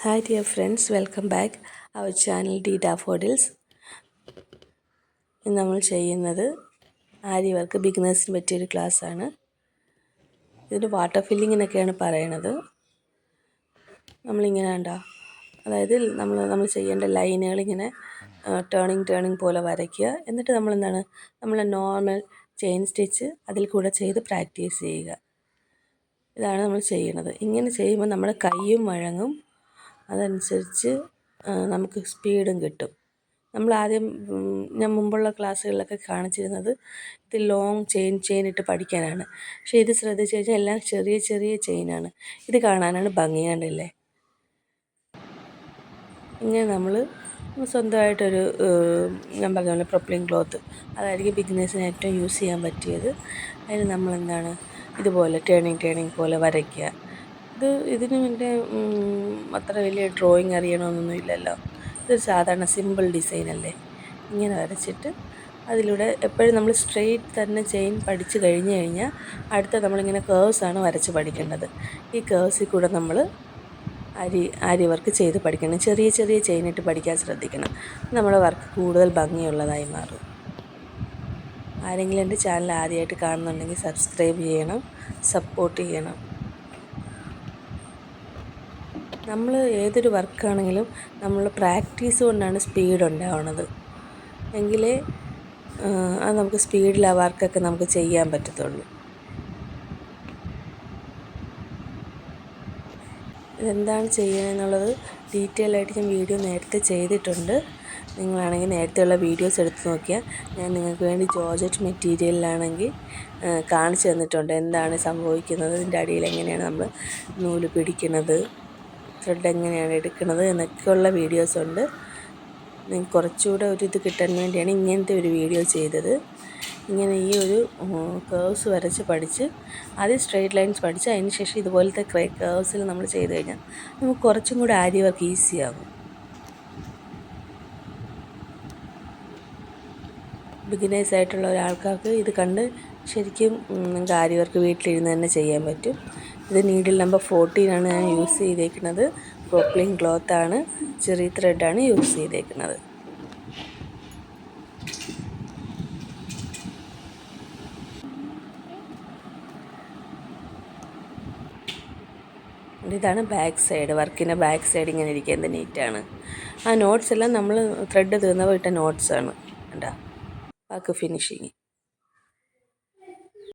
Hi dear friends, welcome back our channel D Daffodils. ഇന്ന് നമ്മൾ ചെയ്യുന്നത് ആരി വർക്ക് ബിഗിനേഴ്സിന് പറ്റിയൊരു ക്ലാസ്സാണ്. ഇതിന് വാട്ടർ ഫില്ലിങ്ങിനൊക്കെയാണ് പറയണത്. നമ്മളിങ്ങനെ കണ്ടോ, അതായത് നമ്മൾ ചെയ്യേണ്ട ലൈനുകൾ ഇങ്ങനെ ടേണിങ് പോലെ വരയ്ക്കുക. എന്നിട്ട് നമ്മൾ നോർമൽ ചെയിൻ സ്റ്റിച്ച് അതിൽ കൂടെ ചെയ്ത് പ്രാക്ടീസ് ചെയ്യുക. ഇതാണ് നമ്മൾ ചെയ്യുന്നത്. ഇങ്ങനെ ചെയ്യുമ്പോൾ നമ്മുടെ കൈയും വഴങ്ങും, അതനുസരിച്ച് നമുക്ക് സ്പീഡും കിട്ടും. ഞാൻ മുമ്പുള്ള ക്ലാസ്സുകളിലൊക്കെ കാണിച്ചിരുന്നത് ഇത് ലോങ് ചെയിൻ ഇട്ട് പഠിക്കാനാണ്. പക്ഷേ ഇത് ശ്രദ്ധിച്ച് കഴിഞ്ഞാൽ എല്ലാം ചെറിയ ചെറിയ ചെയിനാണ്. ഇത് കാണാനാണ് ഭംഗിയാണ്ടല്ലേ. ഇങ്ങനെ നമ്മൾ സ്വന്തമായിട്ടൊരു ഞാൻ പറഞ്ഞ പോലെ പ്രൊപ്പലിംഗ് ക്ലോത്ത്, അതായിരിക്കും ബിഗിനേഴ്സിന് ഏറ്റവും യൂസ് ചെയ്യാൻ പറ്റിയത്. അതിന് നമ്മളെന്താണ് ഇതുപോലെ ടേണിങ് പോലെ വരയ്ക്കുക. ഇതിന് വേണ്ടി അത്ര വലിയ ഡ്രോയിങ് അറിയണമെന്നൊന്നും ഇല്ലല്ലോ. ഇതൊരു സാധാരണ സിമ്പിൾ ഡിസൈനല്ലേ. ഇങ്ങനെ വരച്ചിട്ട് അതിലൂടെ എപ്പോഴും നമ്മൾ സ്ട്രെയിറ്റ് തന്നെ ചെയിൻ പഠിച്ചു കഴിഞ്ഞാൽ അടുത്ത നമ്മളിങ്ങനെ കേഴ്സാണ് വരച്ച് പഠിക്കേണ്ടത്. ഈ കേഴ്സിൽ കൂടെ നമ്മൾ ആരി വർക്ക് ചെയ്ത് പഠിക്കണം. ചെറിയ ചെറിയ ചെയിനിട്ട് പഠിക്കാൻ ശ്രദ്ധിക്കണം. നമ്മുടെ വർക്ക് കൂടുതൽ ഭംഗിയുള്ളതായി മാറും. ആരെങ്കിലും എൻ്റെ ചാനൽ ആദ്യമായിട്ട് കാണുന്നുണ്ടെങ്കിൽ സബ്സ്ക്രൈബ് ചെയ്യണം, സപ്പോർട്ട് ചെയ്യണം. നമ്മൾ ഏതൊരു വർക്കാണെങ്കിലും നമ്മൾ പ്രാക്ടീസ് കൊണ്ടാണ് സ്പീഡ് ഉണ്ടാവുന്നത്. എങ്കിലേ അത് നമുക്ക് സ്പീഡിൽ ആ വർക്കൊക്കെ നമുക്ക് ചെയ്യാൻ പറ്റത്തുള്ളൂ. ഇതെന്താണ് ചെയ്യണമെന്നുള്ളത് ഡീറ്റെയിൽ ആയിട്ട് ഞാൻ വീഡിയോ നേരത്തെ ചെയ്തിട്ടുണ്ട്. നിങ്ങളാണെങ്കിൽ നേരത്തെയുള്ള വീഡിയോസ് എടുത്ത് നോക്കിയാൽ ഞാൻ നിങ്ങൾക്ക് വേണ്ടി ജോർജറ്റ് മെറ്റീരിയലിലാണെങ്കിൽ കാണിച്ചു തന്നിട്ടുണ്ട് എന്താണ് സംഭവിക്കുന്നത്, ഇതിൻ്റെ അടിയിൽ എങ്ങനെയാണ് നമ്മൾ നൂല് പിടിക്കുന്നത്, ത്രെഡ് എങ്ങനെയാണ് എടുക്കുന്നത് എന്നൊക്കെയുള്ള വീഡിയോസുണ്ട്. നിങ്ങൾക്ക് കുറച്ചുകൂടെ ഇത് കിട്ടാൻ വേണ്ടിയാണ് ഇങ്ങനത്തെ ഒരു വീഡിയോ ചെയ്തത്. ഇങ്ങനെ ഈ ഒരു കേഴ്സ് വരച്ച് പഠിച്ച് ആദ്യം സ്ട്രെയിറ്റ് ലൈൻസ് പഠിച്ച് അതിന് ശേഷം ഇതുപോലത്തെ കേഴ്സിൽ നമ്മൾ ചെയ്ത് കഴിഞ്ഞാൽ നമുക്ക് കുറച്ചും കൂടെ ആരി വർക്ക് ഈസിയാകും. ബിഗിനേഴ്സ് ആയിട്ടുള്ള ഒരാൾക്കാർക്ക് ഇത് കണ്ട് ശരിക്കും നിങ്ങൾക്ക് ആരി വർക്ക് വീട്ടിലിരുന്ന് തന്നെ ചെയ്യാൻ പറ്റും. ഇത് നീഡിൽ നമ്പർ 14 ഞാൻ യൂസ് ചെയ്തേക്കുന്നത്. പോപ്ലിൻ ക്ലോത്താണ്, ചെറിയ ത്രെഡാണ് യൂസ് ചെയ്തേക്കുന്നത്. ഇതാണ് ബാക്ക് സൈഡ്. വർക്കിൻ്റെ ബാക്ക് സൈഡ് ഇങ്ങനെ ഇരിക്കുന്നത് നീറ്റാണ്. ആ നോട്ട്സ് എല്ലാം നമ്മൾ ത്രെഡ് തീർന്നപ്പോൾ ഇട്ട നോട്ട്സാണ്. കണ്ടോ, വർക്ക് ഫിനിഷിങ്.